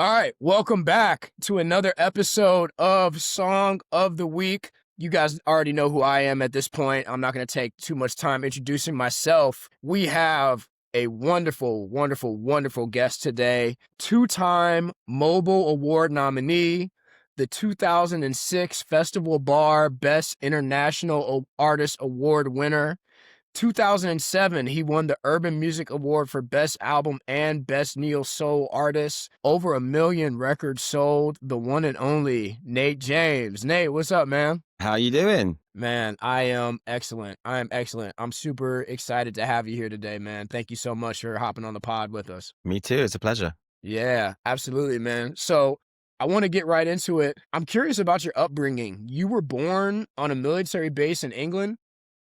All right, welcome back to another episode of Song of the Week. You guys already know who I am at this point. I'm not going to take too much time introducing myself. We have a wonderful, wonderful, wonderful guest today. Two-time Mobile Award nominee, the 2006 Festival Bar Best International Artist Award winner. 2007, he won the Urban Music Award for Best Album and Best Neo Soul Artist. Over 1 million records sold. The one and only Nate James. Nate, what's up, man? How you doing? Man, I am excellent. I'm super excited to have you here today, man. Thank you so much for hopping on the pod with us. Me too. It's a pleasure. Yeah, absolutely, man. So I want to get right into it. I'm curious about your upbringing. You were born on a military base in England,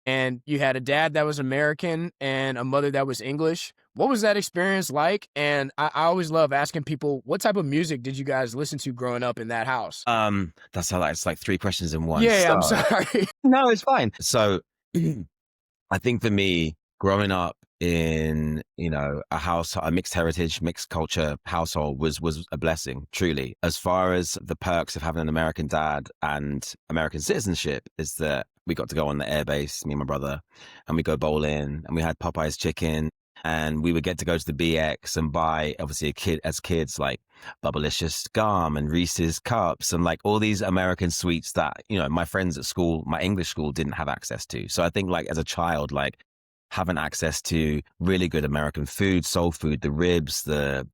and you had a dad that was American and a mother that was English. What was that experience like? And I always love asking people, what type of music did you guys listen to growing up in that house? That's how it's like 3 questions in one. Yeah, So, I'm sorry. no, it's fine. So I think for me, growing up in, a mixed heritage, mixed culture household was a blessing, truly. As far as the perks of having an American dad and American citizenship is that we got to go on the airbase, me and my brother, and we go bowling, and we had Popeye's chicken, and we would get to go to the BX and buy, obviously, as kids, like Bubblicious gum and Reese's cups and like all these American sweets that, my friends at school, my English school, didn't have access to. So I think like as a child, like having access to really good American food, soul food, the ribs, the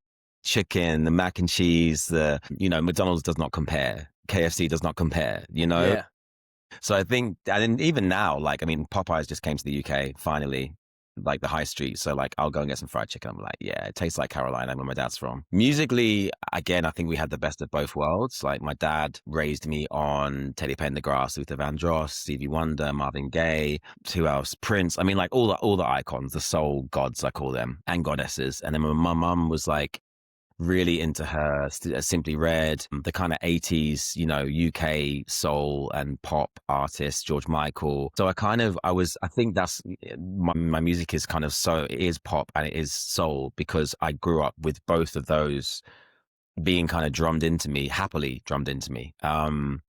chicken, the mac and cheese, McDonald's does not compare. KFC does not compare, Yeah, So I think, and then even now, Popeyes just came to the UK finally, like the high street. So like, I'll go and get some fried chicken. I'm like, yeah, it tastes like Carolina, where my dad's from. Musically, again, I think we had the best of both worlds. Like my dad raised me on Teddy Pendergrass, Luther Vandross, Stevie Wonder, Marvin Gaye, who else? Prince. I mean, like all the icons, the soul gods, I call them, and goddesses. And then my mum was like, really into her Simply Red, the kind of 80s, UK soul and pop artists, George Michael. So I think that's my music is kind of it is pop and it is soul because I grew up with both of those being kind of happily drummed into me. So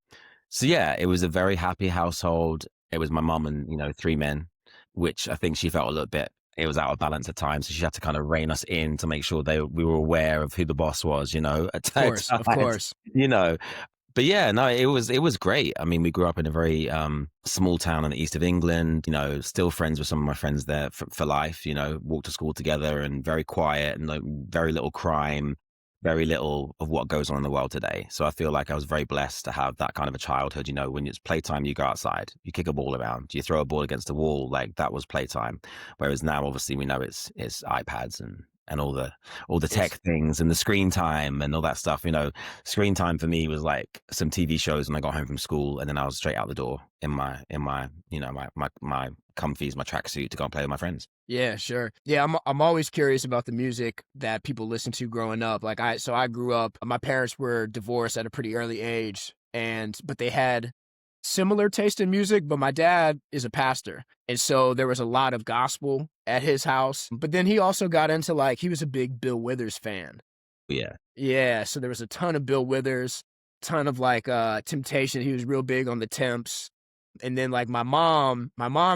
yeah, it was a very happy household. It was my mum and, 3 men, which I think she felt a little bit, it was out of balance at times. So she had to kind of rein us in to make sure we were aware of who the boss was, at times, of course. But yeah, no, it was great. I mean, we grew up in a very small town in the east of England, still friends with some of my friends there for life, walked to school together and very quiet and like, very little crime, very little of what goes on in the world today. So I feel like I was very blessed to have that kind of a childhood. When it's playtime, you go outside, you kick a ball around, you throw a ball against the wall, like that was playtime. Whereas now, obviously, we know it's iPads and all the tech things and the screen time and all that stuff. Screen time for me was like some TV shows when I got home from school, and then I was straight out the door in my my comfies, my tracksuit to go and play with my friends. Yeah, sure. Yeah, I'm always curious about the music that people listen to growing up. So I grew up, my parents were divorced at a pretty early age, but they had similar taste in music, but my dad is a pastor. And so there was a lot of gospel at his house. But then he also got into he was a big Bill Withers fan. Yeah. Yeah, so there was a ton of Bill Withers, ton of Temptation. He was real big on the Temps. And then my mom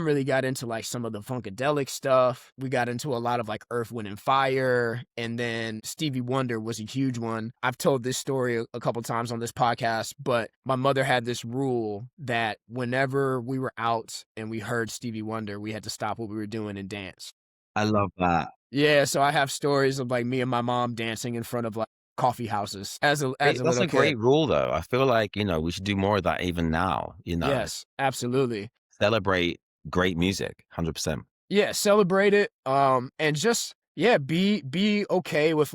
really got into some of the funkadelic stuff. We got into a lot of Earth, Wind and Fire. And then Stevie Wonder was a huge one. I've told this story a couple times on this podcast, but my mother had this rule that whenever we were out and we heard Stevie Wonder, we had to stop what we were doing and dance. I love that. Yeah, so I have stories of me and my mom dancing in front of coffee houses as a That's little a kid. great rule, though. I feel like, we should do more of that even now, Yes, absolutely. Celebrate great music, 100%. Yeah, celebrate it. And just, be okay with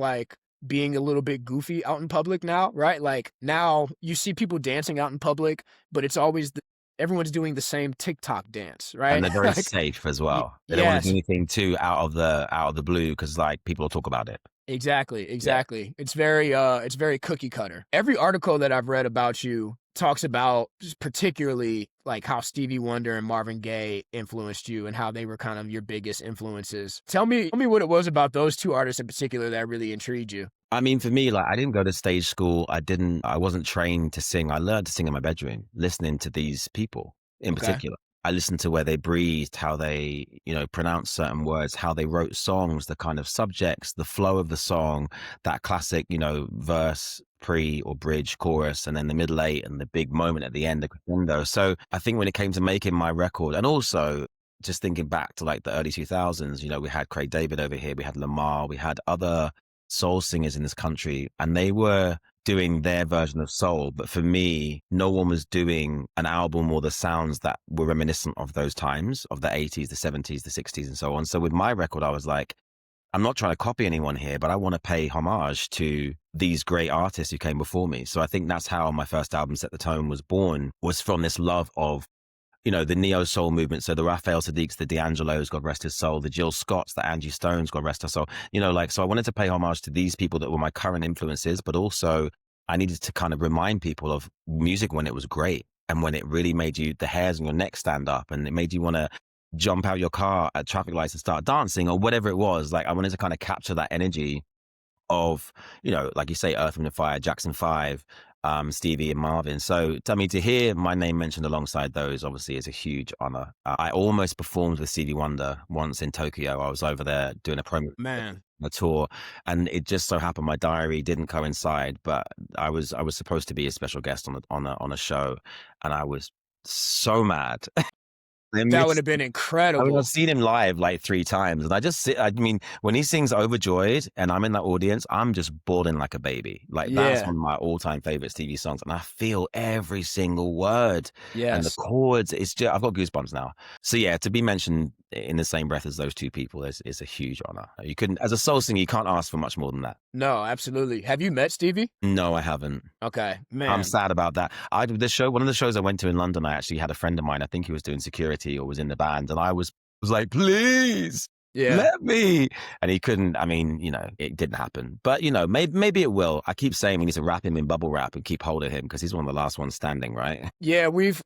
being a little bit goofy out in public now, right? Now you see people dancing out in public, but it's always everyone's doing the same TikTok dance, right? And they're very safe as well. They don't want to do anything too out of the blue because people will talk about it. Exactly. Yeah. It's very cookie cutter. Every article that I've read about you talks about particularly how Stevie Wonder and Marvin Gaye influenced you and how they were kind of your biggest influences. Tell me what it was about those two artists in particular that really intrigued you. I mean, for me, like I didn't go to stage school. I wasn't trained to sing. I learned to sing in my bedroom, listening to these people in Okay. particular. I listened to where they breathed, how they, pronounced certain words, how they wrote songs, the kind of subjects, the flow of the song, that classic, verse, pre or bridge, chorus, and then the middle eight and the big moment at the end, the crescendo. So I think when it came to making my record, and also just thinking back to like the early 2000s, we had Craig David over here, we had Lamar, we had other soul singers in this country, and they were doing their version of soul. But for me, no one was doing an album or the sounds that were reminiscent of those times, of the 80s, the 70s, the 60s, and so on. So with my record, I was like, I'm not trying to copy anyone here, but I want to pay homage to these great artists who came before me. So I think that's how my first album, Set the Tone, was born, was from this love of the neo soul movement. So the Raphael Sadiqs, the D'Angelos, God rest his soul, the Jill Scotts, the Angie Stones, God rest her soul. So I wanted to pay homage to these people that were my current influences, but also I needed to kind of remind people of music when it was great and when it really made the hairs on your neck stand up and it made you want to jump out your car at traffic lights and start dancing or whatever it was. Like I wanted to kind of capture that energy of, like you say, Earth, Wind and Fire, Jackson 5, Stevie and Marvin. So, I mean, to hear my name mentioned alongside those obviously is a huge honor. I almost performed with Stevie Wonder once in Tokyo. I was over there doing a tour, and it just so happened my diary didn't coincide, but I was supposed to be a special guest on a show, and I was so mad. That would have been incredible. I've seen him live like 3 times, and I mean, when he sings Overjoyed and I'm in that audience, I'm just bawling like a baby. Like that's one of my all-time favorite Stevie songs, and I feel every single word and the chords. It's just, I've got goosebumps now. So yeah, to be mentioned in the same breath as those two people is a huge honor. You couldn't, as a soul singer, you can't ask for much more than that. No, absolutely. Have you met Stevie? No, I haven't. Okay, man. I'm sad about that. One of the shows I went to in London, I actually had a friend of mine, I think he was doing security or was in the band, and I was like, please, let me. And he couldn't. I mean, it didn't happen. But, maybe it will. I keep saying we need to wrap him in bubble wrap and keep hold of him because he's one of the last ones standing, right? Yeah, we've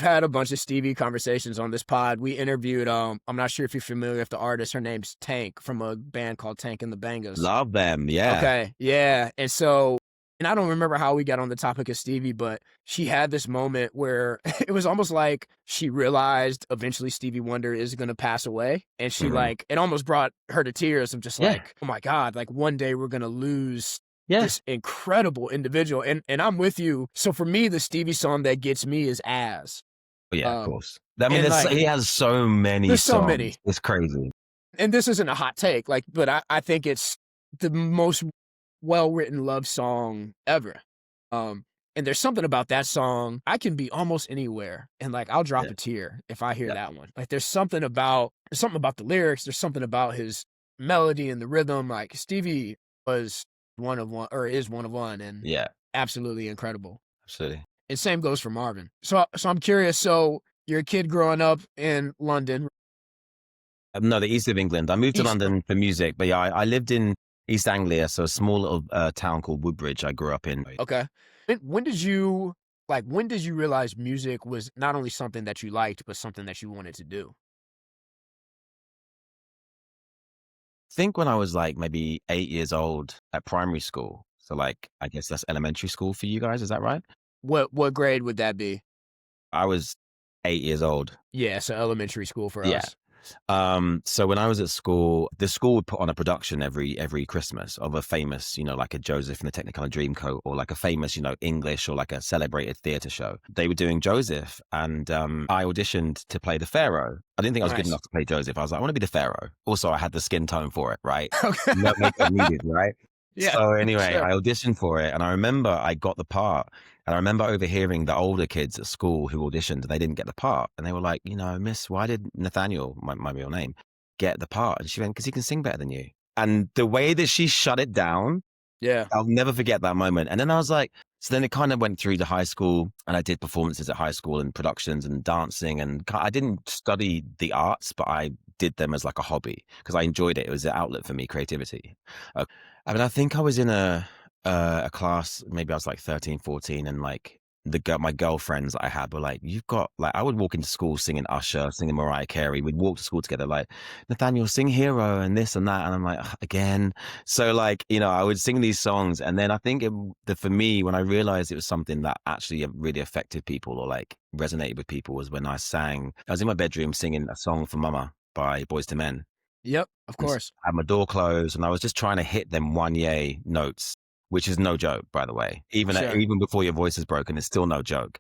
had a bunch of Stevie conversations on this pod. We interviewed, I'm not sure if you're familiar with the artist. Her name's Tank from a band called Tank and the Bangas. Love them, yeah. Okay, yeah. And I don't remember how we got on the topic of Stevie, but she had this moment where it was almost like she realized eventually Stevie Wonder is going to pass away. And she it almost brought her to tears of just like, oh my God, like one day we're going to lose this incredible individual. And I'm with you. So for me, the Stevie song that gets me is As. Yeah, of course. I mean, he has so many songs. So many. It's crazy. And this isn't a hot take, but I think it's the most well-written love song ever. And there's something about that song. I can be almost anywhere and I'll drop a tear if I hear that one. Like there's something about the lyrics. There's something about his melody and the rhythm. Like Stevie was one of one, or is one of one, and absolutely incredible. Absolutely. And same goes for Marvin. So I'm curious. So you're a kid growing up in London. No, the east of England. I moved to London for music, but I lived in East Anglia, so a small little town called Woodbridge I grew up in. Okay. When did you realize music was not only something that you liked, but something that you wanted to do? I think when I was maybe 8 years old at primary school. So I guess that's elementary school for you guys. Is that right? What grade would that be? I was 8 years old. Yeah, so elementary school for us. So when I was at school, the school would put on a production every Christmas of a famous, like a Joseph and the Technicolor Dreamcoat, or a famous, English or a celebrated theater show. They were doing Joseph, and I auditioned to play the Pharaoh. I didn't think I was good enough to play Joseph. I was like, I want to be the Pharaoh. Also, I had the skin tone for it, right? Okay. No makeup needed, right? Yeah. So anyway, I auditioned for it, and I remember I got the part. And I remember overhearing the older kids at school who auditioned, they didn't get the part. And they were like, Miss, why did Nathaniel, my real name, get the part? And she went, because he can sing better than you. And the way that she shut it down, I'll never forget that moment. And then I was like, so then it kind of went through to high school, and I did performances at high school and productions and dancing. And I didn't study the arts, but I did them as a hobby because I enjoyed it. It was an outlet for me, creativity. I mean, I think I was in a class, maybe I was 13, 14, and my girlfriends I had were like, you've got like, I would walk into school singing Usher, singing Mariah Carey. We'd walk to school together, like, Nathaniel, sing Hero and this and that. And I'm like, "Ugh, again." So like, I would sing these songs. And then I think for me, when I realized it was something that actually really affected people or like resonated with people was when I was in my bedroom singing a song for Mama by Boys to Men. Yep, of And course. I had my door closed and I was just trying to hit them one yay notes, which is no joke, by the way. Sure. Even before your voice is broken, it's still no joke.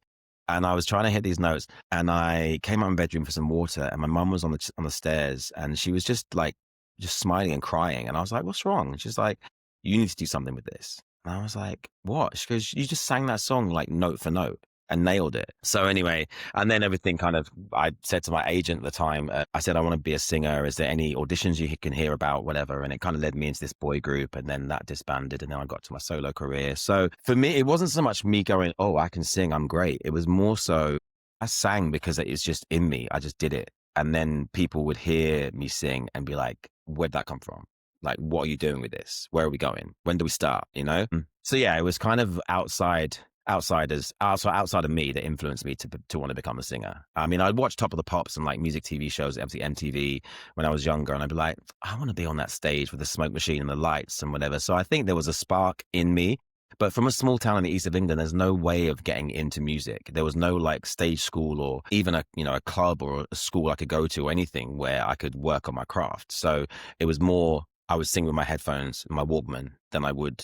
And I was trying to hit these notes and I came out of my bedroom for some water and my mum was on the stairs and she was just like, just smiling and crying. And I was like, what's wrong? And she's like, you need to do something with this. And I was like, what? She goes, you just sang that song like note for note and nailed it. So anyway, and then everything I said to my agent at the time, I said, I want to be a singer. Is there any auditions you can hear about, whatever? And it kind of led me into this boy group and then that disbanded and then I got to my solo career. So for me, it wasn't so much me going, oh, I can sing, I'm great. It was more so I sang because it's just in me. I just did it. And then people would hear me sing and be like, where'd that come from? Like, what are you doing with this? Where are we going? When do we start? So yeah, it was kind of outside of me that influenced me to want to become a singer. I mean, I'd watch Top of the Pops and like music TV shows, MTV when I was younger, and I'd be like, I want to be on that stage with the smoke machine and the lights and whatever. So I think there was a spark in me. But from a small town in the east of England, there's no way of getting into music. There was no like stage school or even a club or a school I could go to or anything where I could work on my craft. So it was more I would sing with my headphones and my Walkman than I would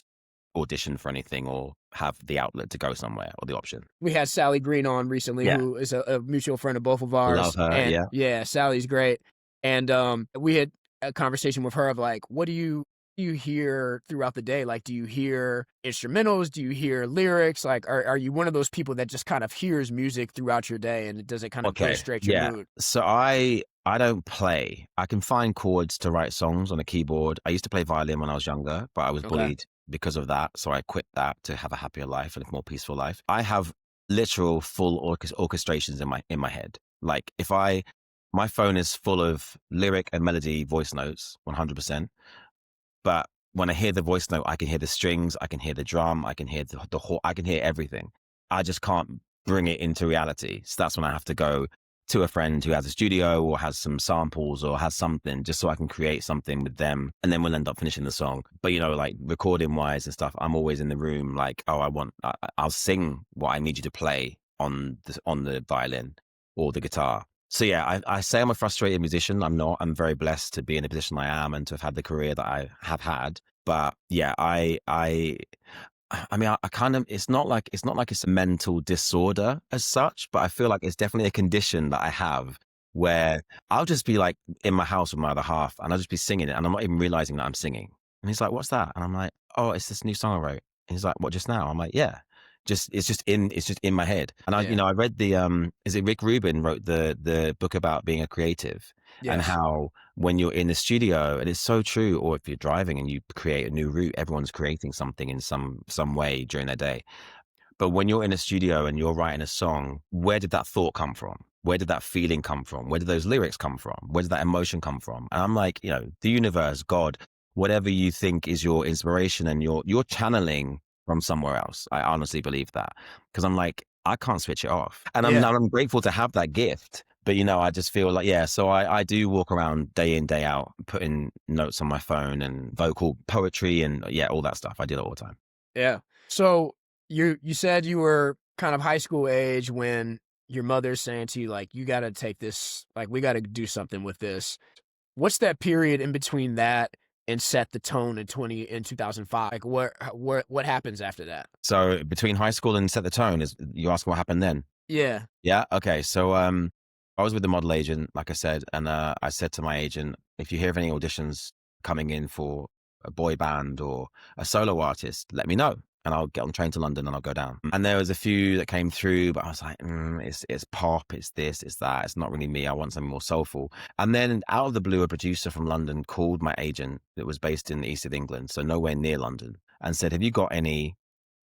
audition for anything or have the outlet to go somewhere or the option. We had Sally Green on recently, Yeah. who is a mutual friend of both of Love ours. her, And yeah. Sally's great. And we had a conversation with her of like, what do you hear throughout the day? Like, do you hear instrumentals? Do you hear lyrics? Like, are you one of those people that just kind of hears music throughout your day and does it kind of Okay. illustrate your Yeah. mood? So I don't play. I can find chords to write songs on a keyboard. I used to play violin when I was younger, but I was Okay. bullied because of that. So I quit that to have a happier life and a more peaceful life. I have literal full orchestrations in my head. Like my phone is full of lyric and melody voice notes, 100%. But when I hear the voice note, I can hear the strings, I can hear the drum, I can hear I can hear everything. I just can't bring it into reality. So that's when I have to go to a friend who has a studio or has some samples or has something just so I can create something with them. And then we'll end up finishing the song. But, like recording wise and stuff, I'm always in the room like, oh, I'll sing what I need you to play on the violin or the guitar. So yeah, I say I'm a frustrated musician. I'm not. I'm very blessed to be in the position I am and to have had the career that I have had. But yeah, I mean, I kind of, it's not like it's a mental disorder as such, but I feel like it's definitely a condition that I have where I'll just be like in my house with my other half and I'll just be singing it and I'm not even realizing that I'm singing. And he's like, what's that? And I'm like, oh, it's this new song I wrote. And he's like, what, just now? I'm like, yeah. It's just in my head. And Yeah. I read is it Rick Rubin wrote the book about being a creative and Yes. how when you're in the studio, and it's so true, or if you're driving and you create a new route, everyone's creating something in some way during their day. But when you're in a studio and you're writing a song, where did that thought come from? Where did that feeling come from? Where did those lyrics come from? Where did that emotion come from? And I'm like, the universe, God, whatever you think is your inspiration and you're channeling from somewhere else. I honestly believe that because I'm like, I can't switch it off. And Yeah. I'm grateful to have that gift. But, I just feel like, yeah, so I do walk around day in, day out, putting notes on my phone and vocal poetry and yeah, all that stuff. I do it all the time. Yeah. So you said you were kind of high school age when your mother's saying to you, like, you got to take this, like, we got to do something with this. What's that period in between that and Set the Tone in 2005? Like, what happens after that? So between high school and Set the Tone, is you ask what happened then? Yeah. Yeah. Okay. So I was with the model agent, like I said, and I said to my agent, if you hear of any auditions coming in for a boy band or a solo artist, let me know. And I'll get on the train to London and I'll go down. And there was a few that came through, but I was like, it's pop, it's this, it's that. It's not really me. I want something more soulful. And then out of the blue, a producer from London called my agent that was based in the east of England, so nowhere near London, and said, have you got any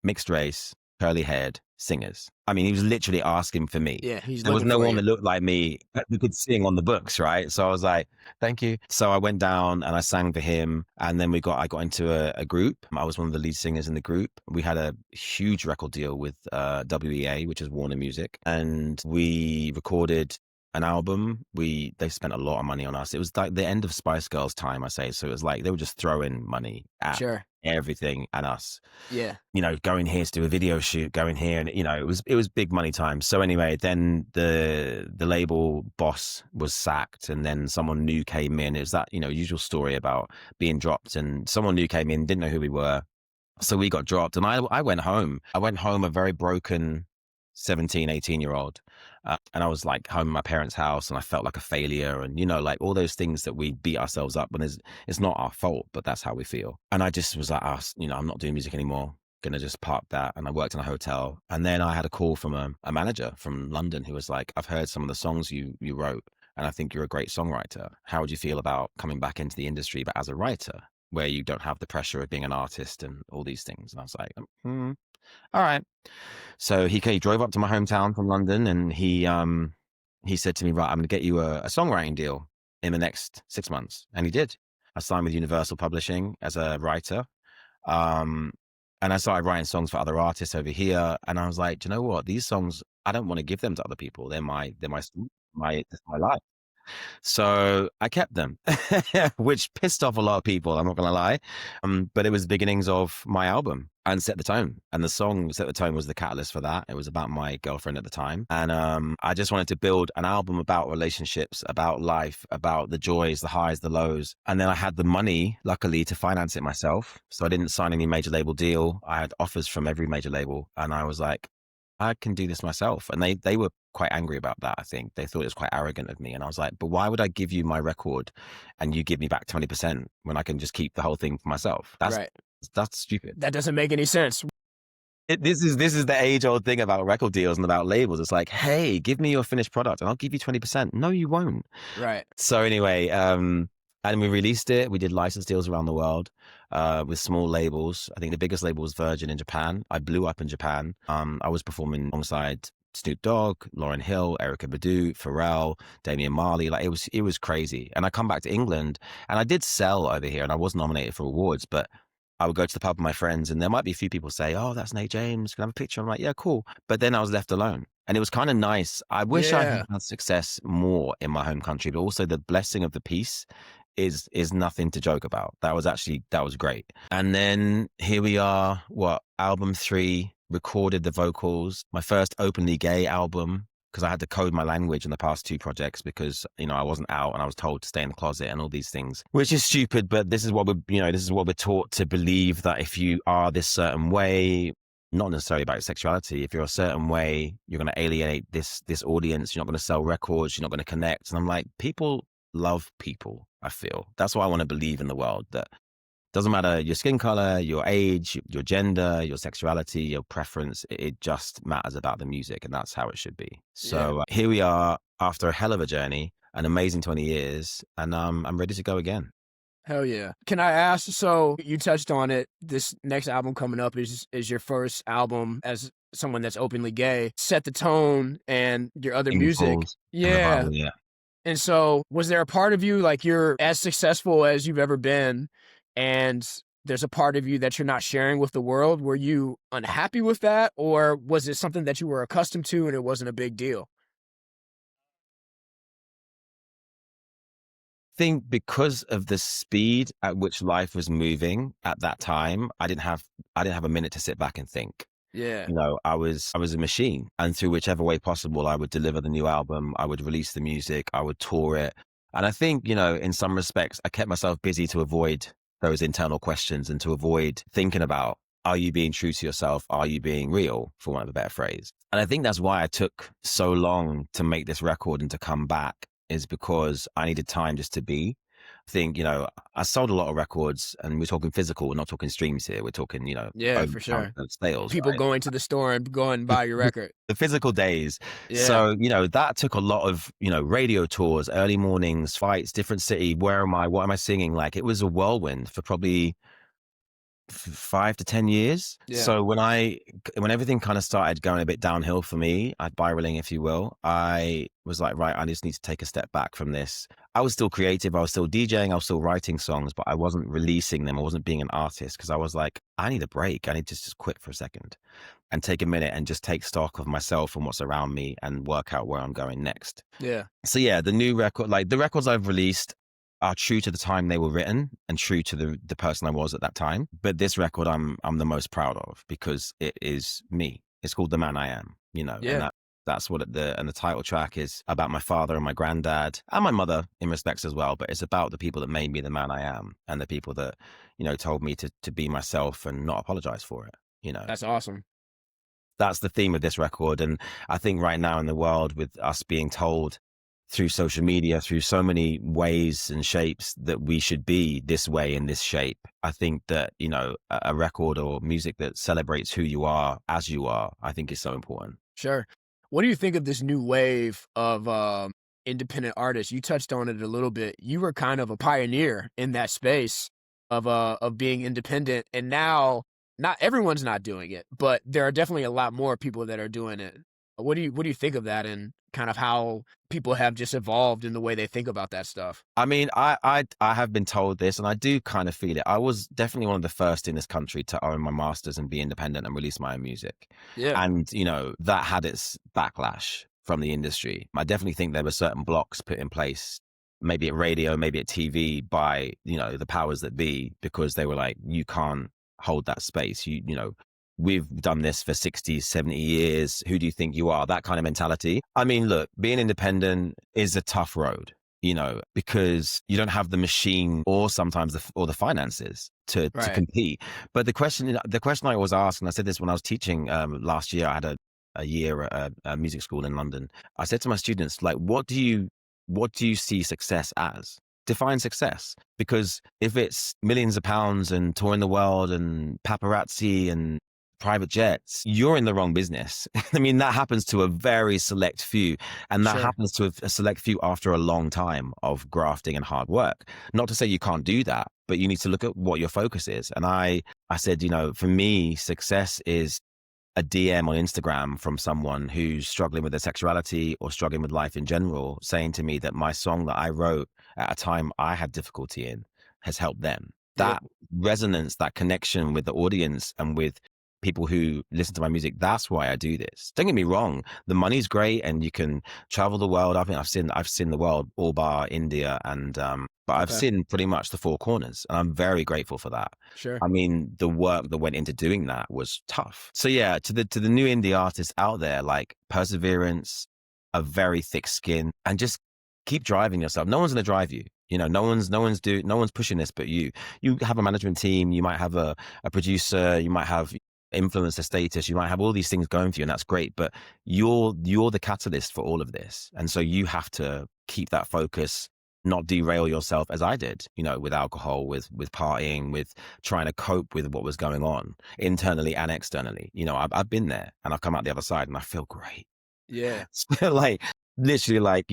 mixed race, curly haired singers. I mean, he was literally asking for me. Yeah, he's There was looking no for one you. that looked like me who could sing on the books, right? So I was like, thank you. So I went down and I sang for him. And then I got into a group. I was one of the lead singers in the group. We had a huge record deal with WEA, which is Warner Music. And we recorded an album. They spent a lot of money on us. It was like the end of Spice Girls time, I say. So it was like they were just throwing money at Sure. everything and us. Yeah. Going here to do a video shoot, going here, and it was big money time. So anyway, then the label boss was sacked, and then someone new came in. It was that usual story about being dropped, and someone new came in, didn't know who we were, so we got dropped, and I went home. I went home a very broken 17, 18-year-old. And I was like home at my parents' house, and I felt like a failure, and like all those things that we beat ourselves up when it's not our fault, but that's how we feel. And I just was like, I'm not doing music anymore. Gonna just park that. And I worked in a hotel, and then I had a call from a manager from London who was like, I've heard some of the songs you wrote, and I think you're a great songwriter. How would you feel about coming back into the industry, but as a writer, where you don't have the pressure of being an artist and all these things? And I was like, all right. So he drove up to my hometown from London, and he said to me, right, I'm going to get you a songwriting deal in the next 6 months. And he did. I signed with Universal Publishing as a writer. And I started writing songs for other artists over here. And I was like, do you know what? These songs, I don't want to give them to other people. They're my life. So I kept them, which pissed off a lot of people, I'm not going to lie. But it was the beginnings of my album and set the tone. And the song Set the Tone was the catalyst for that. It was about my girlfriend at the time. And I just wanted to build an album about relationships, about life, about the joys, the highs, the lows. And then I had the money, luckily, to finance it myself. So I didn't sign any major label deal. I had offers from every major label. And I was like, I can do this myself. And they were quite angry about that. I think they thought it was quite arrogant of me. And I was like, but why would I give you my record and you give me back 20% when I can just keep the whole thing for myself? That's stupid. That doesn't make any sense. This is the age-old thing about record deals and about labels. It's like, hey, give me your finished product and I'll give you 20%. No, you won't. Right. So anyway, and we released it. We did license deals around the world with small labels. I think the biggest label was Virgin in Japan. I blew up in Japan. I was performing alongside Snoop Dogg, Lauryn Hill, Erykah Badu, Pharrell, Damian Marley. Like it was crazy. And I come back to England, and I did sell over here, and I was nominated for awards, but I would go to the pub with my friends, and there might be a few people say, "Oh, that's Nate James. Can I have a picture?" I'm like, "Yeah, cool." But then I was left alone, and it was kind of nice. I wish I had had success more in my home country, but also the blessing of the peace is nothing to joke about. That was great. And then here we are. Album 3, recorded the vocals. My first openly gay album, because I had to code my language in the past 2 projects because I wasn't out and I was told to stay in the closet and all these things, which is stupid. But this is what we're taught to believe, that if you are this certain way, not necessarily about sexuality, if you're a certain way, you're going to alienate this audience. You're not going to sell records. You're not going to connect. And I'm like, people love people. I feel that's why I want to believe in the world, that doesn't matter your skin color, your age, your gender, your sexuality, your preference. It just matters about the music, and that's how it should be. So here we are after a hell of a journey, an amazing 20 years, and I'm ready to go again. Hell yeah. Can I ask, so you touched on it, this next album coming up is your first album as someone that's openly gay. Set the Tone and your other music. Yeah. Bible, yeah. And so was there a part of you, like, you're as successful as you've ever been, and there's a part of you that you're not sharing with the world? Were you unhappy with that, or was it something that you were accustomed to and it wasn't a big deal? I think because of the speed at which life was moving at that time, I didn't have a minute to sit back and think. Yeah. I was a machine, and through whichever way possible, I would deliver the new album, I would release the music, I would tour it. And I think, in some respects, I kept myself busy to avoid those internal questions and to avoid thinking about, are you being true to yourself? Are you being real, for want of a better phrase? And I think that's why I took so long to make this record and to come back, is because I needed time just to be. I think, I sold a lot of records, and we're talking physical, we're not talking streams here. We're talking, yeah, for sure. Sales, people right? going to the store and going and buy your record. The physical days. Yeah. So, that took a lot of, radio tours, early mornings, fights, different city. Where am I? What am I singing? Like, it was a whirlwind for probably 5 to 10 years. Yeah. So when everything kind of started going a bit downhill for me, spiraling, if you will, I was like, right, I just need to take a step back from this. I was still creative. I was still DJing. I was still writing songs, but I wasn't releasing them. I wasn't being an artist because I was like, I need a break. I need to just quit for a second and take a minute and just take stock of myself and what's around me and work out where I'm going next. Yeah. So yeah, the new record, like the records I've released are true to the time they were written and true to the person I was at that time. But this record I'm the most proud of because it is me. It's called The Man I Am, and Yeah. that's what the title track is about my father and my granddad and my mother in respects as well. But it's about the people that made me the man I am and the people that, told me to be myself and not apologize for it. That's awesome. That's the theme of this record. And I think right now in the world, with us being told through social media, through so many ways and shapes that we should be this way in this shape, I think that, a record or music that celebrates who you are as you are, I think is so important. Sure. What do you think of this new wave of independent artists? You touched on it a little bit. You were kind of a pioneer in that space of being independent, and now not everyone's not doing it, but there are definitely a lot more people that are doing it. What do you think of that, and kind of how people have just evolved in the way they think about that stuff? I mean, I have been told this, and I do kind of feel it. I was definitely one of the first in this country to own my masters and be independent and release my own music. Yeah. And, that had its backlash from the industry. I definitely think there were certain blocks put in place, maybe at radio, maybe at TV by, the powers that be, because they were like, you can't hold that space. We've done this for 60, 70 years. Who do you think you are? That kind of mentality. I mean, look, being independent is a tough road, because you don't have the machine or sometimes the finances to Right. compete. But the question I always ask, and I said this when I was teaching last year, I had a year at a music school in London. I said to my students, like, what do you see success as? Define success. Because if it's millions of pounds and touring the world and paparazzi and private jets, you're in the wrong business. I mean, that happens to a very select few, and that Sure. happens to a select few after a long time of grafting and hard work. Not to say you can't do that, but you need to look at what your focus is. And I said, for me, success is a DM on Instagram from someone who's struggling with their sexuality or struggling with life in general, saying to me that my song that I wrote at a time I had difficulty in has helped them. That resonance, that connection with the audience and with people who listen to my music, that's why I do this. Don't get me wrong, the money's great and you can travel the world. I think I've seen the world, all bar India, and but I've seen pretty much the four corners, and I'm very grateful for that. Sure. I mean, the work that went into doing that was tough. So yeah, to the new indie artists out there, like perseverance, a very thick skin, and just keep driving yourself. No one's going to drive you. No one's pushing this but you. You have a management team, you might have a producer, you might have influencer status, you might have all these things going for you, and that's great, but you're the catalyst for all of this. And so you have to keep that focus, not derail yourself as I did, with alcohol, with partying, with trying to cope with what was going on internally and externally. I've been there and I've come out the other side and I feel great. Yeah. Like literally, like,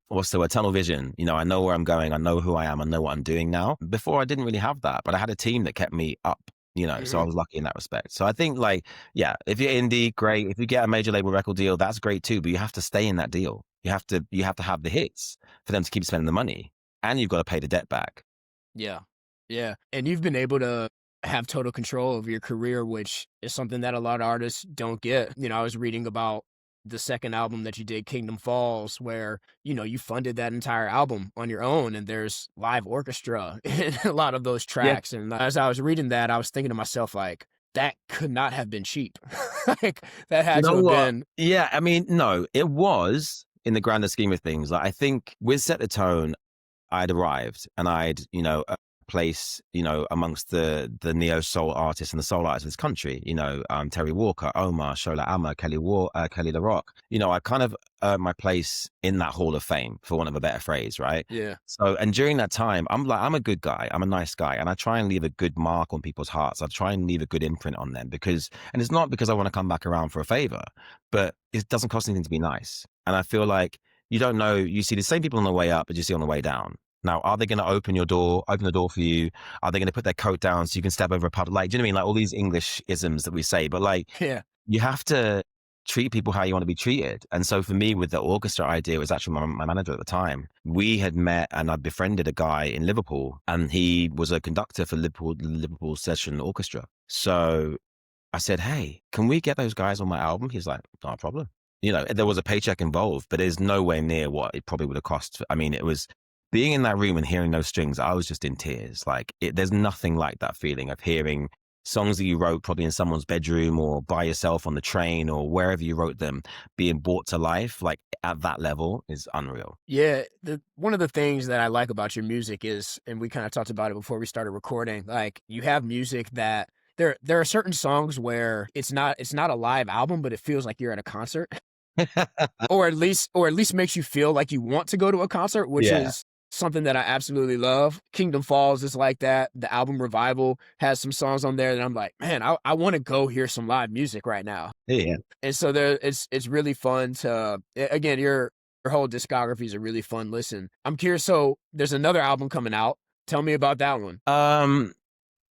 what's the word? Tunnel vision. I know where I'm going. I know who I am. I know what I'm doing now. Before I didn't really have that, but I had a team that kept me up. So I was lucky in that respect. So I think, like, yeah, if you're indie, great. If you get a major label record deal, that's great too. But you have to stay in that deal. You have to have the hits for them to keep spending the money, and you've got to pay the debt back. Yeah. Yeah. And you've been able to have total control of your career, which is something that a lot of artists don't get. I was reading about the second album that you did, Kingdom Falls, where, you funded that entire album on your own, and there's live orchestra in a lot of those tracks. Yeah. And as I was reading that, I was thinking to myself, like, that could not have been cheap. Like, that had to have been. Yeah, I mean, no, it was in the grander scheme of things. Like, I think with Set the Tone, I'd arrived and I'd, place, amongst the neo soul artists and the soul artists of this country, Terry Walker, Omar, Shola Amma, Kelly LaRock. I kind of earned my place in that hall of fame, for want of a better phrase, right? Yeah. So, and during that time, I'm a good guy, I'm a nice guy, and I try and leave a good mark on people's hearts. I try and leave a good imprint on them and it's not because I want to come back around for a favor, but it doesn't cost anything to be nice. And I feel like you don't know, you see the same people on the way up as you see on the way down. Now, are they going to open the door for you? Are they going to put their coat down so you can step over a puddle? Like, do you know what I mean? Like all these English isms that we say, but like Yeah. you have to treat people how you want to be treated. And so for me, with the orchestra idea, it was actually my manager at the time. We had met and I befriended a guy in Liverpool, and he was a conductor for Liverpool Session Orchestra. So I said, hey, can we get those guys on my album? He's like, not a problem. You know, there was a paycheck involved, but it's nowhere near what it probably would have cost. I mean, it was being in that room and hearing those strings, I was just in tears. Like, there's nothing like that feeling of hearing songs that you wrote probably in someone's bedroom or by yourself on the train or wherever you wrote them being brought to life. Like, at that level is unreal. Yeah, one of the things that I like about your music is, and we kind of talked about it before we started recording, like you have music that there are certain songs where it's not a live album, but it feels like you're at a concert, or at least makes you feel like you want to go to a concert, which Yeah. is something that I absolutely love. Kingdom Falls is like that. The album Revival has some songs on there that I'm like, man, I want to go hear some live music right now. Yeah. And so it's really fun to, again, your whole discography is a really fun listen. I'm curious. So there's another album coming out. Tell me about that one.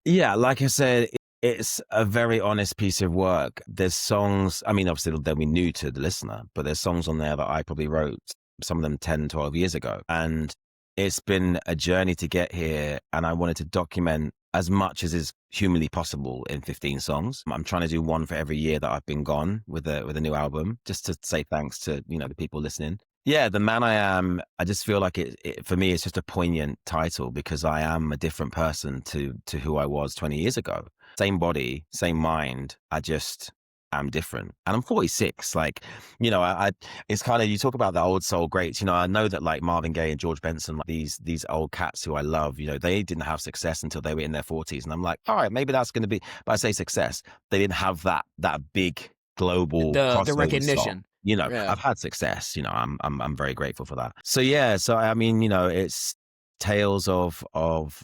Yeah, like I said, it's a very honest piece of work. There's songs, I mean, obviously they'll be new to the listener, but there's songs on there that I probably wrote, some of them 10, 12 years ago. And it's been a journey to get here. And I wanted to document as much as is humanly possible in 15 songs. I'm trying to do one for every year that I've been gone with a new album, just to say thanks to, you know, the people listening. Yeah, The Man I Am, I just feel like it for me, it's just a poignant title because I am a different person to who I was 20 years ago. Same body, same mind. I just am different. And I'm 46. Like, you know, it's kind of, you talk about the old soul greats. You know, I know that like Marvin Gaye and George Benson, like these old cats who I love, you know, they didn't have success until they were in their 40s. And I'm like, all right, maybe that's going to be, but I say success. They didn't have that big global The crossover song. recognition. You know, Yeah. I've had success. You know, I'm very grateful for that. So yeah, so I mean, you know, it's tales of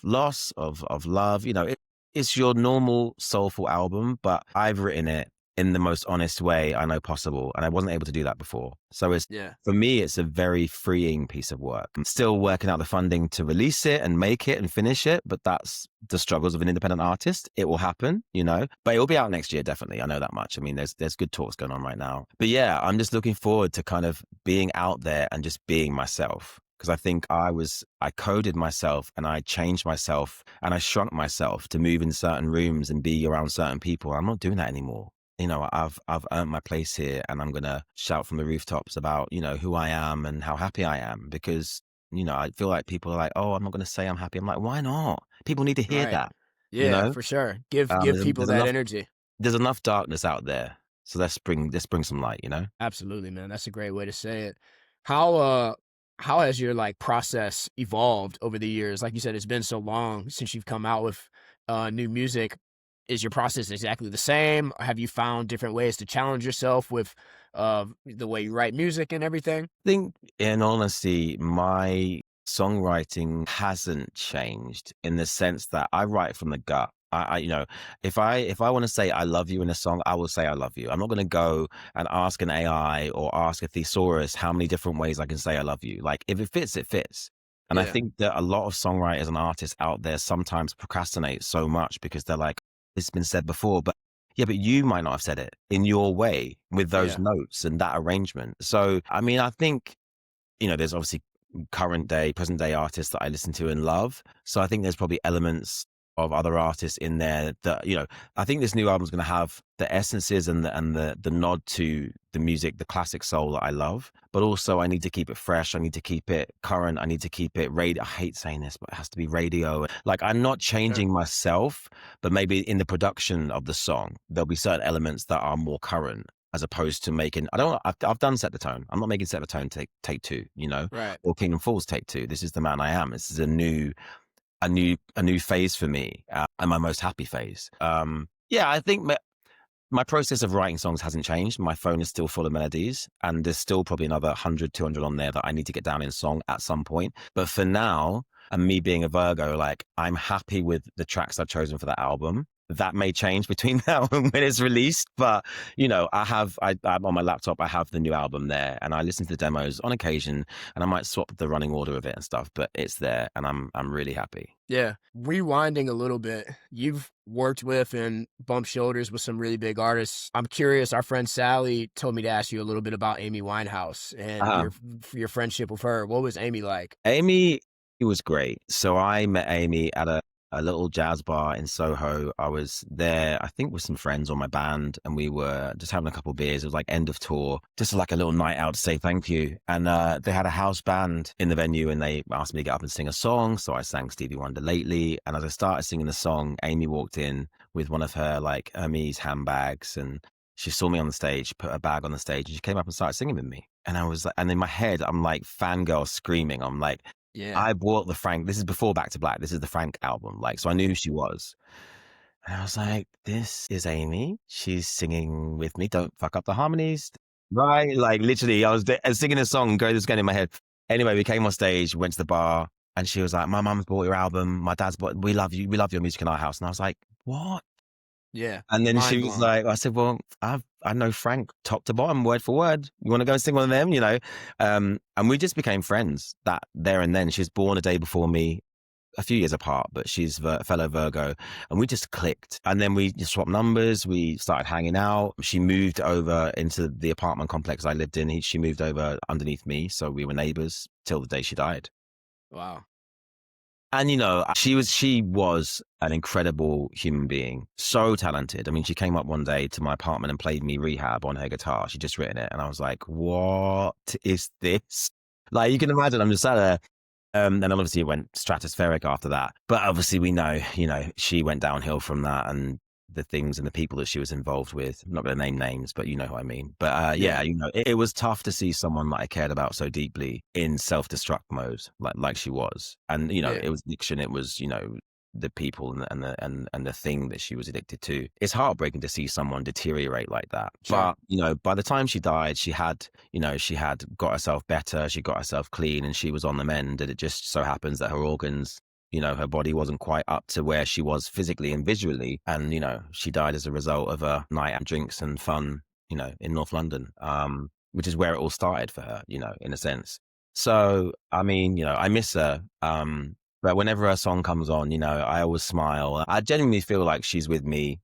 loss, of love. You know, it's your normal soulful album, but I've written it in the most honest way I know possible, and I wasn't able to do that before. So it's Yeah. for me, it's a very freeing piece of work. I'm still working out the funding to release it and make it and finish it, but that's the struggles of an independent artist. It will happen, you know, but it will be out next year, definitely. I know that much. I mean, there's good talks going on right now. But yeah, I'm just looking forward to kind of being out there and just being myself. Because I think I coded myself and I changed myself and I shrunk myself to move in certain rooms and be around certain people. I'm not doing that anymore. You know, I've earned my place here, and I'm going to shout from the rooftops about, you know, who I am and how happy I am, because, you know, I feel like people are like, oh, I'm not going to say I'm happy. I'm like, why not? People need to hear Right. that, you Yeah, know? for sure. Give people that energy. There's enough darkness out there. So let's bring some light, you know? Absolutely, man. That's a great way to say it. How has your like process evolved over the years? Like you said, it's been so long since you've come out with new music. Is your process exactly the same? Have you found different ways to challenge yourself with the way you write music and everything? I think, in honesty, my songwriting hasn't changed in the sense that I write from the gut. You know, if I want to say I love you in a song, I will say I love you. I'm not going to go and ask an AI or ask a thesaurus how many different ways I can say I love you. Like, if it fits, it fits. And I Yeah. think that a lot of songwriters and artists out there sometimes procrastinate so much because they're like, it's been said before, but yeah, but you might not have said it in your way with those Yeah. notes and that arrangement. So, I mean, I think, you know, there's obviously present day artists that I listen to and love. So I think there's probably elements of other artists in there that, you know, I think this new album is going to have the essences and the nod to the music, the classic soul that I love. But also I need to keep it fresh. I need to keep it current. I need to keep it radio. I hate saying this, but it has to be radio. Like, I'm not Sure. changing myself, but maybe in the production of the song, there'll be certain elements that are more current, as opposed to making, I've done Set the Tone. I'm not making Set the Tone take two, you know, Right. or Kingdom Falls take two. This is The Man I Am. This is a new phase for me, and my most happy phase. Yeah, I think my process of writing songs hasn't changed. My phone is still full of melodies, and there's still probably another 100, 200 on there that I need to get down in song at some point. But for now, and me being a Virgo, like, I'm happy with the tracks I've chosen for that album. that may change between now and when it's released. But I'm on my laptop, I have the new album there, and I listen to the demos on occasion, and I might swap the running order of it and stuff, but it's there, and I'm really happy. Yeah. Rewinding a little bit, you've worked with and bumped shoulders with some really big artists. I'm curious, our friend Sally told me to ask you a little bit about Amy Winehouse and Uh-huh. your friendship with her. What was Amy like? Amy, it was great. So I met Amy at a little jazz bar in Soho. I was there, I think, with some friends on my band, and we were just having a couple of beers. It was like end of tour, just like a little night out to say thank you. And they had a house band in the venue, and they asked me to get up and sing a song. So I sang Stevie Wonder Lately. And as I started singing the song, Amy walked in with one of her like Hermes handbags, and she saw me on the stage, put a bag on the stage, and she came up and started singing with me. And I was like, and in my head, I'm like fangirl screaming. I'm like, Yeah. I bought the Frank. This is before Back to Black. This is the Frank album. Like, so I knew who she was. And I was like, this is Amy. She's singing with me. Don't fuck up the harmonies. Right? Like, literally, I was singing a song, going in my head. Anyway, we came on stage, went to the bar, and she was like, my mum's bought your album. My dad's bought, we love you. We love your music in our house. And I was like, what? Yeah. And then she Mind was blown. like, I said, well, I know Frank top to bottom, word for word. You want to go and sing one of them, you know? And we just became friends that there and then. She was born a day before me, a few years apart, but she's a fellow Virgo, and we just clicked. And then we just swapped numbers. We started hanging out. She moved over into the apartment complex I lived in. She moved over underneath me. So we were neighbors till the day she died. Wow. And she was an incredible human being, so talented. I mean, she came up one day to my apartment and played me Rehab on her guitar. She'd just written it, and I was like, "What is this?" Like, you can imagine, I'm just sat there. And then obviously it went stratospheric after that. But obviously we know, she went downhill from that, and the things and the people that she was involved with. I'm not going to name names, but you know who I mean. But Yeah. it was tough to see someone that I cared about so deeply in self-destruct mode, like she was. And Yeah. it was addiction. It was the people and the thing that she was addicted to. It's heartbreaking to see someone deteriorate like that. Sure. But by the time she died, she had got herself better. She got herself clean, and she was on the mend. And it just so happens that her organs, her body wasn't quite up to where she was physically and visually. And, she died as a result of a night at drinks and fun, in North London, which is where it all started for her, in a sense. So, I mean, I miss her. But whenever her song comes on, I always smile. I genuinely feel like she's with me,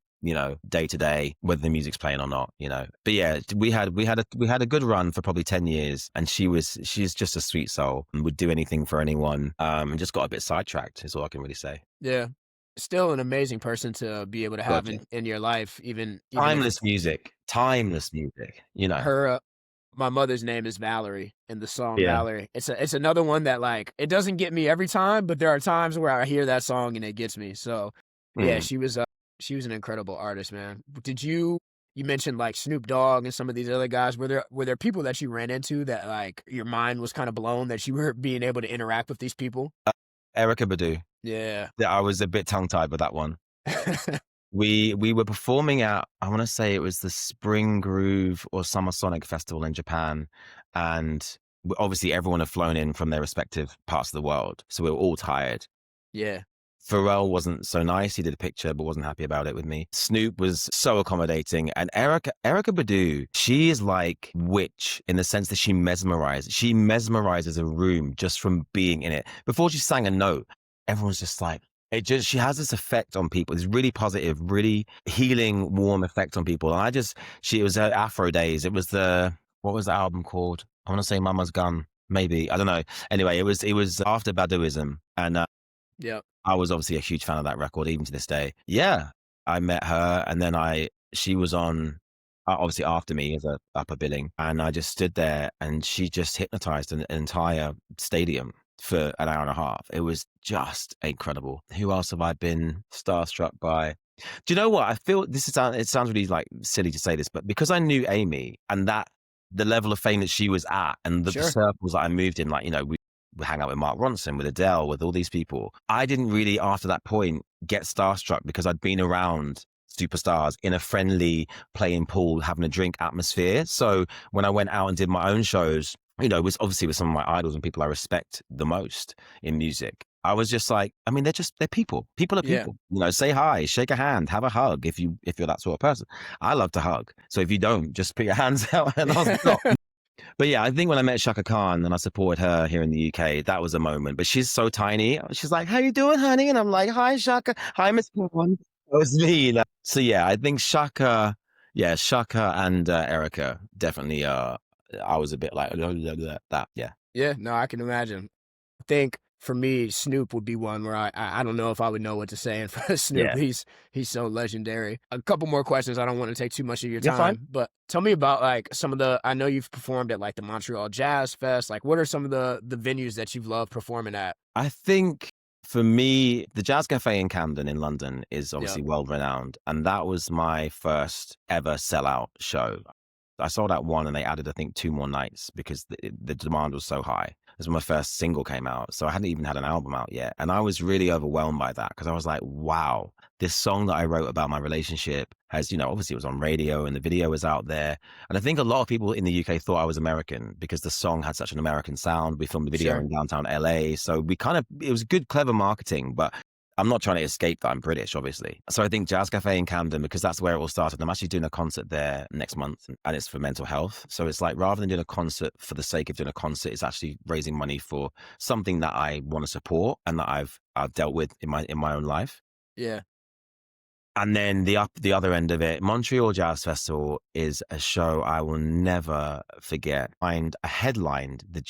day to day, whether the music's playing or not, But yeah, we had a good run for probably 10 years, and she's just a sweet soul and would do anything for anyone. And just got a bit sidetracked is all I can really say. Yeah. Still an amazing person to be able to have Gotcha. in your life, even if Timeless music. her my mother's name is Valerie in the song Yeah. Valerie. It's another one that, like, it doesn't get me every time, but there are times where I hear that song and it gets me. So yeah, Mm. she was an incredible artist, man. You mentioned like Snoop Dogg and some of these other guys. Were there people that you ran into that, like, your mind was kind of blown that you were being able to interact with these people? Erica Badu. Yeah. Yeah, I was a bit tongue tied with that one. We were performing at, I want to say it was the Spring Groove or Summer Sonic Festival in Japan, and obviously everyone had flown in from their respective parts of the world, so we were all tired. Yeah. Pharrell wasn't so nice. He did a picture, but wasn't happy about it with me. Snoop was so accommodating. And Erica Badu, she is like witch in the sense that she mesmerizes a room just from being in it. Before she sang a note, everyone's just like, she has this effect on people. It's really positive, really healing, warm effect on people. And it was her Afro days. It was what was the album called? I want to say Mama's Gun, maybe. I don't know. Anyway, it was after Baduism. And Yeah. I was obviously a huge fan of that record, even to this day. Yeah, I met her, and then she was on, obviously after me as a upper billing, and I just stood there, and she just hypnotized an entire stadium for an hour and a half. It was just incredible. Who else have I been starstruck by? Do you know what? I feel it sounds really like silly to say this, but because I knew Amy and that the level of fame that she was at, and the Sure. circles that I moved in, like, we hang out with Mark Ronson, with Adele, with all these people. I didn't really, after that point, get starstruck because I'd been around superstars in a friendly, playing pool, having a drink atmosphere. So when I went out and did my own shows, it was obviously with some of my idols and people I respect the most in music. I was just like, I mean, they're people. People are Yeah. people. You know, say hi, shake a hand, have a hug if you're that sort of person. I love to hug. So if you don't, just put your hands out and I'll stop. But yeah, I think when I met Shaka Khan and I supported her here in the UK, that was a moment. But she's so tiny. She's like, "How you doing, honey?" And I'm like, "Hi, Shaka. Hi, Miss Khan." That was me. So yeah, I think Shaka and Erica definitely. I was a bit like that. Yeah. Yeah, no, I can imagine. I think for me, Snoop would be one where I don't know if I would know what to say in front of Snoop. Yeah. He's so legendary. A couple more questions. I don't want to take too much of your You're fine. time, but tell me about like some of the. I know you've performed at like the Montreal Jazz Fest. Like, what are some of the venues that you've loved performing at? I think for me, the Jazz Cafe in Camden in London is Yeah, obviously world renowned. And that was my first ever sellout show. I sold out one and they added, I think, 2 more nights because the demand was so high. This was my first single came out. So I hadn't even had an album out yet. And I was really overwhelmed by that because I was like, wow, this song that I wrote about my relationship has, you know, obviously it was on radio and the video was out there. And I think a lot of people in the UK thought I was American because the song had such an American sound. We filmed the video sure. in downtown LA. So it was good, clever marketing, but I'm not trying to escape that I'm British, obviously. So I think Jazz Cafe in Camden, because that's where it all started. I'm actually doing a concert there next month and it's for mental health. So it's like rather than doing a concert for the sake of doing a concert, it's actually raising money for something that I want to support and that I've dealt with in my own life. Yeah. And then the other end of it, Montreal Jazz Festival is a show I will never forget. I headlined the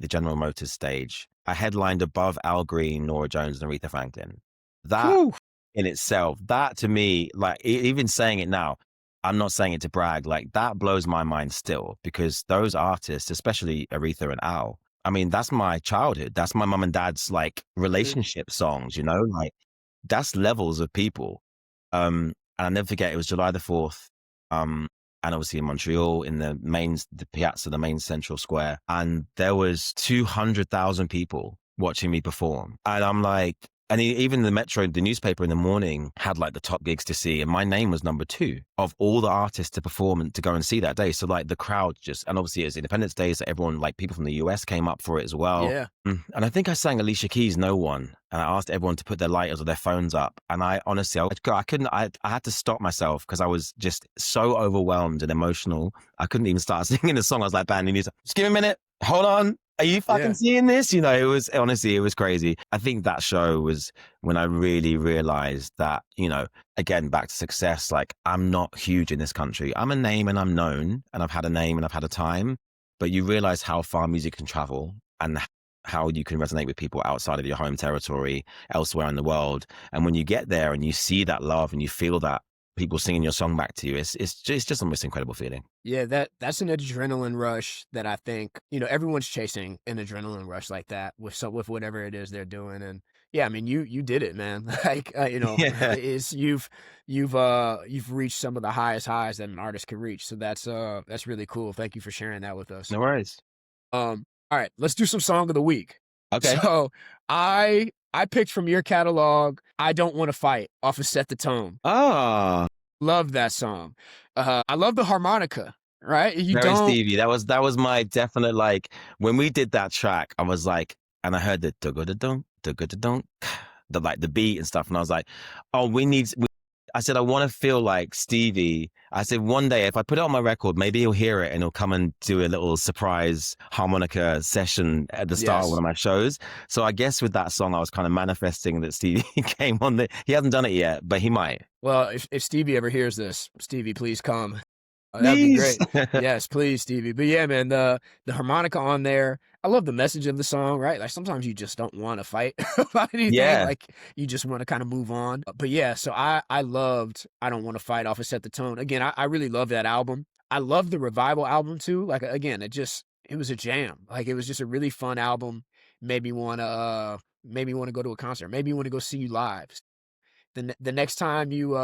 General Motors stage. I headlined above Al Green, Nora Jones, and Aretha Franklin. That Whew. in itself, that to me, like even saying it now, I'm not saying it to brag, like that blows my mind still because those artists, especially Aretha and Al, I mean, that's my childhood. That's my mum and dad's like relationship songs, you know, like that's levels of people. And I'll never forget, it was July the 4th. And obviously in Montreal, in the Piazza, the main central square. And there was 200,000 people watching me perform. And I'm like, and even the Metro, the newspaper in the morning had like the top gigs to see. And my name was number 2 of all the artists to perform and to go and see that day. So like the crowd and obviously it was Independence Day. So everyone, like people from the US came up for it as well. Yeah. And I think I sang Alicia Keys' No One. And I asked everyone to put their lighters or their phones up. And I honestly, I had to stop myself because I was just so overwhelmed and emotional. I couldn't even start singing the song. I was like, "Band, just give me a minute. Hold on. Are you fucking seeing this?" You know, it was crazy. I think that show was when I really realized that, you know, again, back to success, like I'm not huge in this country. I'm a name and I'm known and I've had a name and I've had a time, but you realize how far music can travel and how you can resonate with people outside of your home territory, elsewhere in the world. And when you get there and you see that love and you feel that people singing your song back to you, it's just the most incredible feeling. Yeah, that's an adrenaline rush that I think, you know, everyone's chasing an adrenaline rush like that with whatever it is they're doing. And yeah, I mean, you did it, man. Like, you know, Yeah. you've reached some of the highest highs that an artist can reach. So that's really cool. Thank you for sharing that with us. No worries. All right, let's do some song of the week. Okay. So I picked from your catalog, I Don't Want to Fight off of Set the Tone. Oh, Love that song. I love the harmonica, right? You very don't Stevie. That was my definite, like, when we did that track, I was like, and I heard the da-ga-da-dunk, da-ga-da-dunk, the beat and stuff. And I was like, oh, I said, I want to feel like Stevie. I said, one day if I put it on my record, maybe he'll hear it and he'll come and do a little surprise harmonica session at the start of one of my shows. So I guess with that song, I was kind of manifesting that Stevie came on. He hasn't done it yet, but he might. Well, if Stevie ever hears this, Stevie, please come. That'd be great. Yes, please, Stevie. But yeah, man, the harmonica on there. I love the message of the song, right? Like sometimes you just don't want to fight about anything. Yeah. Like you just want to kind of move on. But yeah, so I loved I Don't Want to Fight off of Set the Tone. Again, I really love that album. I love the Revival album too. Like again, it was a jam. Like it was just a really fun album. Made me want to go to a concert. Maybe you want to go see you live. The next time you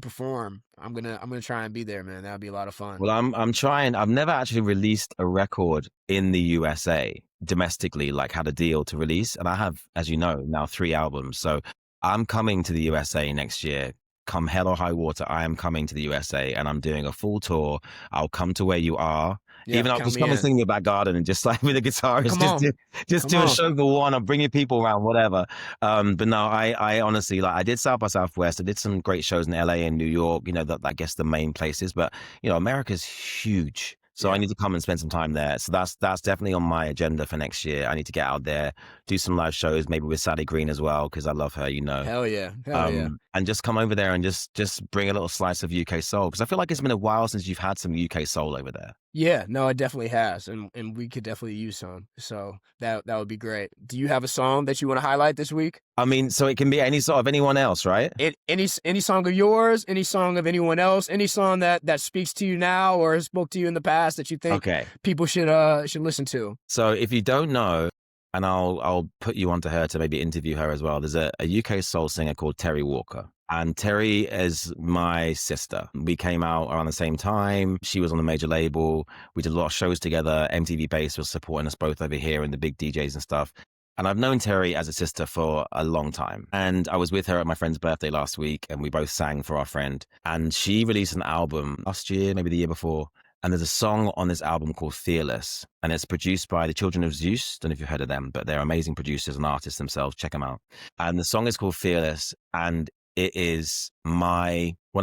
perform, I'm gonna try and be there, man. That'd be a lot of fun. Well, I'm trying. I've never actually released a record in the USA domestically, like had a deal to release. And I have, as you know, now 3 albums. So I'm coming to the USA next year. Come hell or high water, I am coming to the USA and I'm doing a full tour. I'll come to where you are Yeah, Even I'll count just me come and in. sing in your back garden and just like with a guitarist, Come on. just Come do a on. show for one or bring your people around, whatever. But no, I honestly, like, I did South by Southwest. I did some great shows in LA and New York, you know, that I guess the main places, but you know, America's huge. So I Yeah. need to come and spend some time there. So that's definitely on my agenda for next year. I need to get out there, do some live shows, maybe with Sally Green as well, because I love her, you know. Hell yeah. Hell yeah. And just come over there and just bring a little slice of UK soul, because I feel like it's been a while since you've had some UK soul over there. Yeah, no, it definitely has, and we could definitely use some. So that would be great. Do you have a song that you want to highlight this week? I mean, so it can be any sort of anyone else, right? Any song of yours, any song of anyone else, any song that speaks to you now or has spoke to you in the past that you think Okay. people should listen to. So if you don't know, and I'll put you onto her to maybe interview her as well. There's a UK soul singer called Terry Walker. And Terry is my sister. We came out around the same time. She was on a major label. We did a lot of shows together. MTV Base was supporting us both over here and the big DJs and stuff. And I've known Terry as a sister for a long time. And I was with her at my friend's birthday last week, and we both sang for our friend. And she released an album last year, maybe the year before. And there's a song on this album called Fearless, and it's produced by the Children of Zeus. Don't know if you've heard of them, but they're amazing producers and artists themselves. Check them out. And the song is called Fearless, and it is when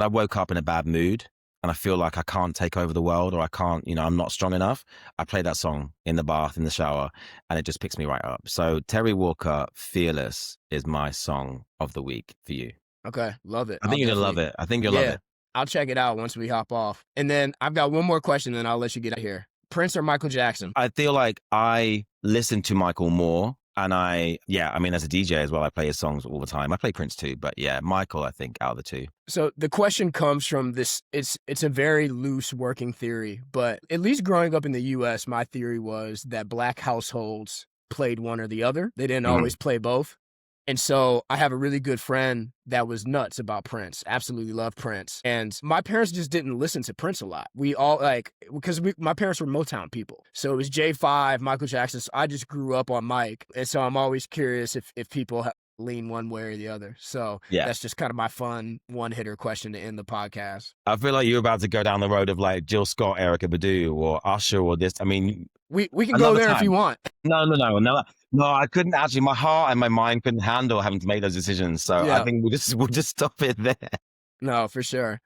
I woke up in a bad mood and I feel like I can't take over the world, or I can't, you know, I'm not strong enough, I play that song in the bath, in the shower, and it just picks me right up. So Terry Walker, Fearless is my song of the week for you. Okay, love it. I think you're going to love it. I think you'll love it. I'll check it out once we hop off. And then I've got one more question, then I'll let you get out of here. Prince or Michael Jackson? I feel like I listen to Michael more. And I mean, as a DJ as well, I play his songs all the time. I play Prince too, but yeah, Michael, I think, out of the two. So the question comes from this, it's a very loose working theory, but at least growing up in the US, my theory was that Black households played one or the other. They didn't always play both. And so I have a really good friend that was nuts about Prince, absolutely loved Prince. And my parents just didn't listen to Prince a lot. We all because my parents were Motown people. So it was J5, Michael Jackson. So I just grew up on Mike. And so I'm always curious if people lean one way or the other. So that's just kind of my fun one-hitter question to end the podcast. I feel like you're about to go down the road of like Jill Scott, Erykah Badu, or Usher, or this. I mean, we can go there if you want. No, I couldn't actually. My heart and my mind couldn't handle having to make those decisions. So I think we'll just stop it there. No, for sure.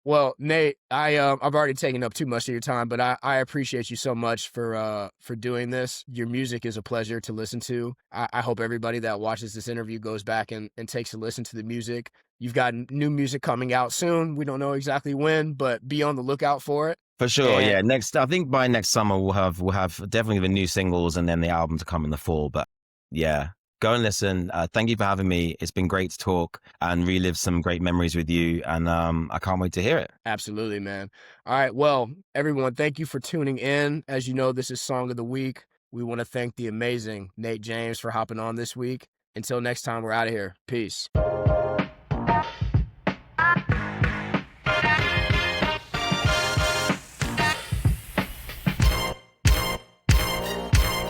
Well, Nate, I've already taken up too much of your time, but I appreciate you so much for doing this. Your music is a pleasure to listen to. I hope everybody that watches this interview goes back and takes a listen to the music. You've got new music coming out soon. We don't know exactly when, but be on the lookout for it. For sure, yeah. I think by next summer we'll have definitely the new singles and then the album to come in the fall. But yeah, go and listen. Thank you for having me. It's been great to talk and relive some great memories with you. And I can't wait to hear it. Absolutely, man. All right. Well, everyone, thank you for tuning in. As you know, this is Song of the Week. We want to thank the amazing Nate James for hopping on this week. Until next time, we're out of here. Peace.